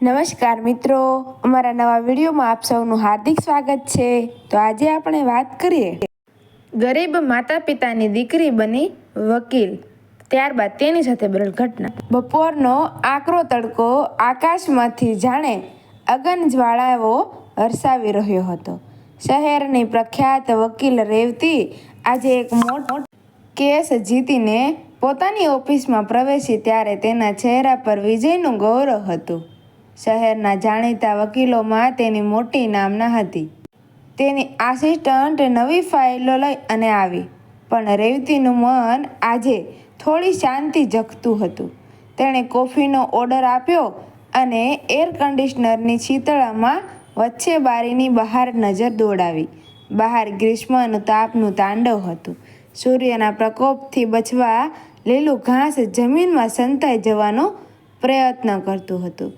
નમસ્કાર મિત્રો, અમારા નવા વિડીયોમાં આપ સૌનું હાર્દિક સ્વાગત છે। તો આજે આપણે વાત કરીએ ગરીબ માતા પિતાની દીકરી બની વકીલ, ત્યારબાદ તેની સાથે બનેલ ઘટના। બપોરનો આકરો તડકો આકાશમાંથી જાણે અગ્નિજ્વાળાઓ વરસાવી રહ્યો હતો। શહેરની પ્રખ્યાત વકીલ રેવતી આજે એક મોટો કેસ જીતીને પોતાની ઓફિસમાં પ્રવેશી ત્યારે તેના ચહેરા પર વિજયનું ગૌરવ હતું। શહેરના જાણીતા વકીલોમાં તેની મોટી નામના હતી। તેની આસિસ્ટન્ટ નવી ફાઇલો લઈ અને આવી, પણ રેવતીનું મન આજે થોડી શાંતિ ઝંખતું હતું। તેણે કોફીનો ઓર્ડર આપ્યો અને એર કન્ડિશનરની શીતળામાં વચ્ચે બારીની બહાર નજર દોડાવી। બહાર ગ્રીષ્મનું તાપનું તાંડવ હતું। સૂર્યના પ્રકોપથી બચવા લીલું ઘાસ જમીનમાં સંતાઈ જવાનો પ્રયત્ન કરતું હતું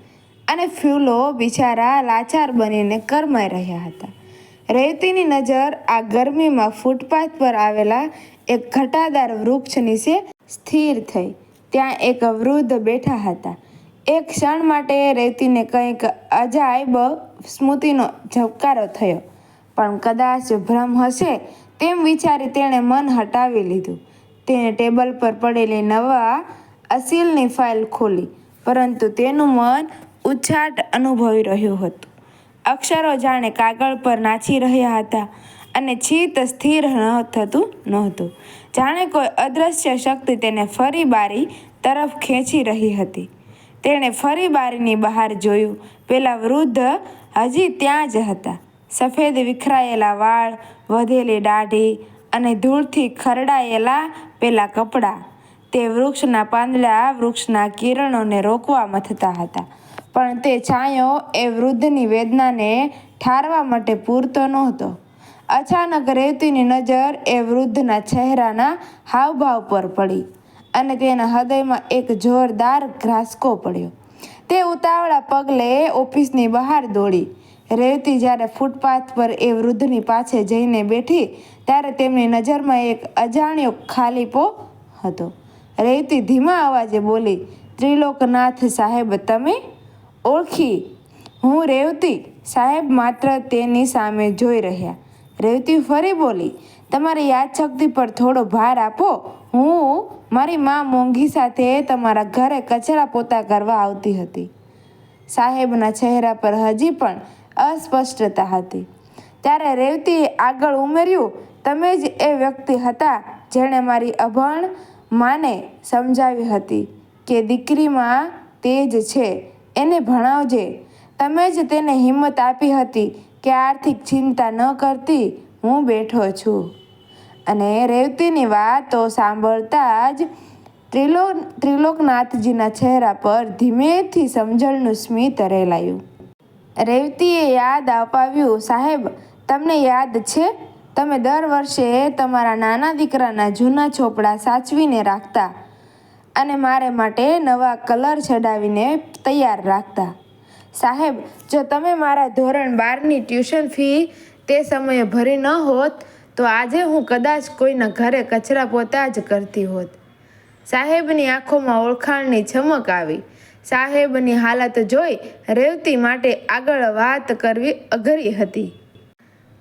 અને ફૂલો બિચારા લાચાર બનીને કરમાઈ રહ્યા હતા। રેવતીની નજર આ ગરમીમાં ફૂટપાથ પર આવેલા એક ઘટાદાર વૃક્ષ નીચે સ્થિર થઈ। ત્યાં એક વૃદ્ધ બેઠા હતા। એક ક્ષણ માટે રેવતીને કંઈક અજાયબ સ્મૃતિનો ઝબકારો થયો, પણ કદાચ ભ્રમ હશે તેમ વિચારી તેણે મન હટાવી લીધું। તેણે ટેબલ પર પડેલી નવા અસીલની ફાઇલ ખોલી, પરંતુ તેનું મન ઉચાટ અનુભવી રહ્યું હતું। અક્ષરો જાણે કાગળ પર નાચી રહ્યા હતા અને ચિત્ત સ્થિર થતું નહોતું, જાણે કોઈ અદૃશ્ય શક્તિ તેને ફરી બારી તરફ ખેંચી રહી હતી। તેણે ફરી બારીની બહાર જોયું। પેલા વૃદ્ધ હજી ત્યાં જ હતા। સફેદ વિખરાયેલા વાળ, વધેલી દાઢી અને ધૂળથી ખરડાયેલા પેલા કપડાં। તે વૃક્ષના પાંદડા વૃક્ષના કિરણોને રોકવા મથતા હતા, પણ તે છાંયો એ વૃદ્ધની વેદનાને ઠારવા માટે પૂરતો નહોતો। અચાનક રેવતીની નજર એ વૃદ્ધના ચહેરાના હાવભાવ પર પડી અને તેના હૃદયમાં એક જોરદાર ધ્રાસકો પડ્યો। તે ઉતાવળા પગલે ઓફિસની બહાર દોડી। રેવતી જ્યારે ફૂટપાથ પર એ વૃદ્ધની પાસે જઈને બેઠી ત્યારે તેમની નજરમાં એક અજાણ્યો ખાલીપો હતો। રેવતી ધીમા અવાજે બોલી, "ત્રિલોકનાથ સાહેબ, તમે?" "ઓળખી, હું રેવતી." સાહેબ માત્ર તેની સામે જોઈ રહ્યા। રેવતી ફરી બોલી, "તમારી યાદશક્તિ પર થોડો ભાર આપો। હું મારી મા મોંઘી સાથે તમારા ઘરે કચરા પોતા કરવા આવતી હતી." સાહેબના ચહેરા પર હજી પણ અસ્પષ્ટતા હતી। ત્યારે રેવતીએ આગળ ઉમેર્યું, "તમે જ એ વ્યક્તિ હતા જેણે મારી અભણ માને સમજાવી હતી કે દીકરીમાં તેજ છે, એને ભણાવજે. તમે જ તેને હિંમત આપી હતી કે આર્થિક ચિંતા ન કરતી, હું બેઠો છું." અને રેવતીની વાતો સાંભળતા જ ત્રિલોકનાથજીના ચહેરા પર ધીમેથી સમજણનું સ્મિત રેલાયું। રેવતીએ યાદ અપાવ્યું, "સાહેબ, તમને યાદ છે? તમે દર વર્ષે તમારા નાના દીકરાના જૂના ચોપડા સાચવીને રાખતા અને મારે માટે નવા કલર ચડાવીને તૈયાર રાખતા. સાહેબ, જો તમે મારા ધોરણ 12ની ટ્યુશન ફી તે સમયે ભરી ન હોત તો આજે હું કદાચ કોઈના ઘરે કચરા પોતા જ કરતી હોત." સાહેબની આંખોમાં ઓળખાણની ચમક આવી। સાહેબની હાલત જોઈ રેવતી માટે આગળ વાત કરવી અઘરી હતી।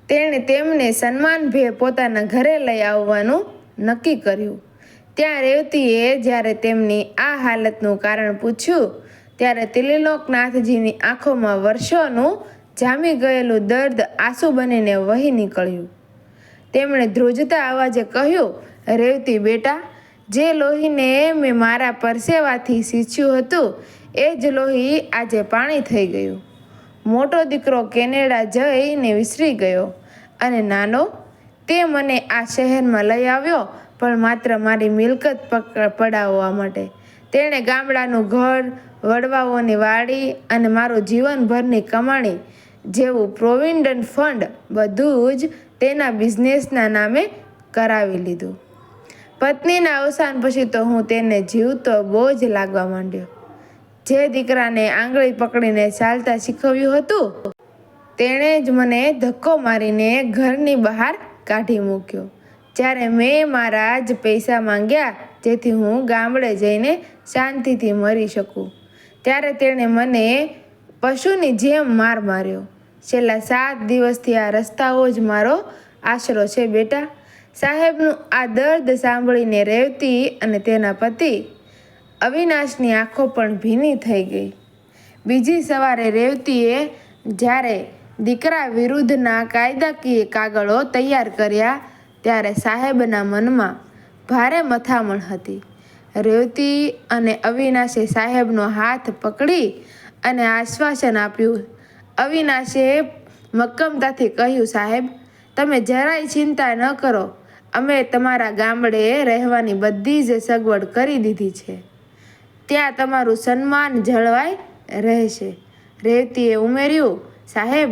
તેણે તેમને સન્માનભેર પોતાના ઘરે લઈ આવવાનું નક્કી કર્યું। ત્યાં રેવતીએ જ્યારે તેમની આ હાલતનું કારણ પૂછ્યું ત્યારે ત્રિલોકનાથજીની આંખોમાં વર્ષોનું જામી ગયેલું દર્દ આંસુ બનીને વહી નીકળ્યું। તેમણે ધ્રુજતા અવાજે કહ્યું, "રેવતી બેટા, જે લોહીને મેં મારા પરસેવાથી સિંચ્યું હતું એ જ લોહી આજે પાણી થઈ ગયું। મોટો દીકરો કેનેડા જઈને વિસરી ગયો અને નાનો, તે મને આ શહેરમાં લઈ આવ્યો પણ માત્ર મારી મિલકત પડાવવા માટે। તેણે ગામડાનું ઘર, વડવાઓની વાડી અને મારું જીવનભરની કમાણી જેવું પ્રોવિડન્ટ ફંડ બધું જ તેના બિઝનેસના નામે કરાવી લીધું। પત્નીના અવસાન પછી તો હું તેને જીવતો બોજ લાગવા માંડ્યો। જે દીકરાને આંગળી પકડીને ચાલતા શીખવ્યું હતું તેણે જ મને ધક્કો મારીને ઘરની બહાર કાઢી મૂક્યો જ્યારે મેં મારા જ પૈસા માંગ્યા જેથી હું ગામડે જઈને શાંતિથી મરી શકું। ત્યારે તેણે મને પશુની જેમ માર માર્યો. છેલ્લા 7 દિવસથી આ રસ્તાઓ જ મારો આશરો છે બેટા. સાહેબનું આ દર્દ સાંભળીને રેવતી અને તેના પતિ અવિનાશની આંખો પણ ભીની થઈ ગઈ. બીજી સવારે રેવતીએ જ્યારે દીકરા વિરુદ્ધના કાયદાકીય કાગળો તૈયાર કર્યા ત્યારે સાહેબના મનમાં ભારે મથામણ હતી. રેવતી અને અવિનાશે સાહેબનો હાથ પકડી અને આશ્વાસન આપ્યું. અવિનાશે મક્કમતાથી કહ્યું, સાહેબ, તમે જરાય ચિંતા ન કરો. અમે તમારા ગામડે રહેવાની બધી જ સગવડ કરી દીધી છે. ત્યાં તમારું સન્માન જળવાઈ રહેશે. રેવતીએ ઉમેર્યું, સાહેબ,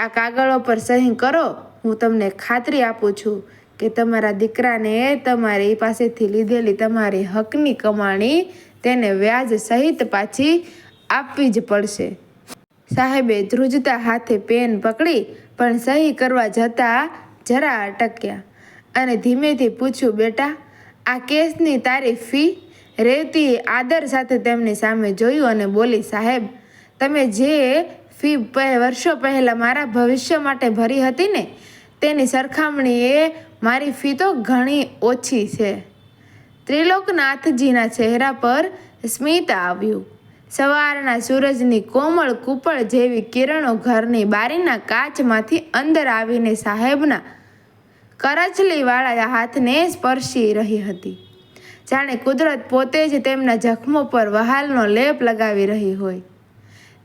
આ કાગળો પર સહી કરો. હું તમને ખાતરી આપું છું કે તમારા દીકરાને તમારી પાસેથી લીધેલી તમારી હકની કમાણી તેને વ્યાજ સહિત પાછી આપવી જ પડશે. સાહેબે ધ્રુજતા હાથે પેન પકડી પણ સહી કરવા જતાં જરા અટક્યા અને ધીમેથી પૂછ્યું, બેટા, આ કેસની તારી ફી? રેવતીએ આદર સાથે તેમની સામે જોયું અને બોલી, સાહેબ, તમે જે ફી વર્ષો પહેલાં મારા ભવિષ્ય માટે ભરી હતી ને, તેની સરખામણીએ મારી ફી તો ઘણી ઓછી છે. ત્રિલોકનાથજીના ચહેરા પર સ્મિત આવ્યું. સવારના સૂરજની કોમળ કૂપળ જેવી કિરણો ઘરની બારીના કાચમાંથી અંદર આવીને સાહેબના કરચલીવાળા હાથને સ્પર્શી રહી હતી. જાણે કુદરત પોતે જ તેમના જખમો પર વહાલનો લેપ લગાવી રહી હોય.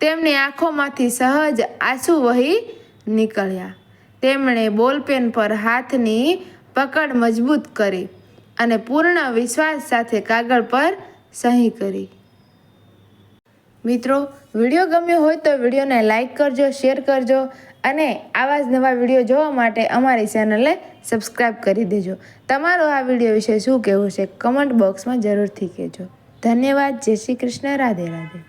તેમની આંખોમાંથી સહજ આંસુ વહી નીકળ્યા. તેમણે બોલપેન પર હાથની પકડ મજબૂત કરી અને પૂર્ણ વિશ્વાસ સાથે કાગળ પર સહી કરી. મિત્રો, વિડીયો ગમ્યો હોય તો વિડીયોને લાઈક કરજો, શેર કરજો અને આવા જ નવા વિડીયો જોવા માટે અમારી ચેનલને સબસ્ક્રાઈબ કરી દેજો. તમારો આ વિડીયો વિશે શું કહેવું છે કમેન્ટ બોક્સમાં જરૂરથી કહેજો. ધન્યવાદ. જય શ્રી કૃષ્ણ. રાધે રાધે.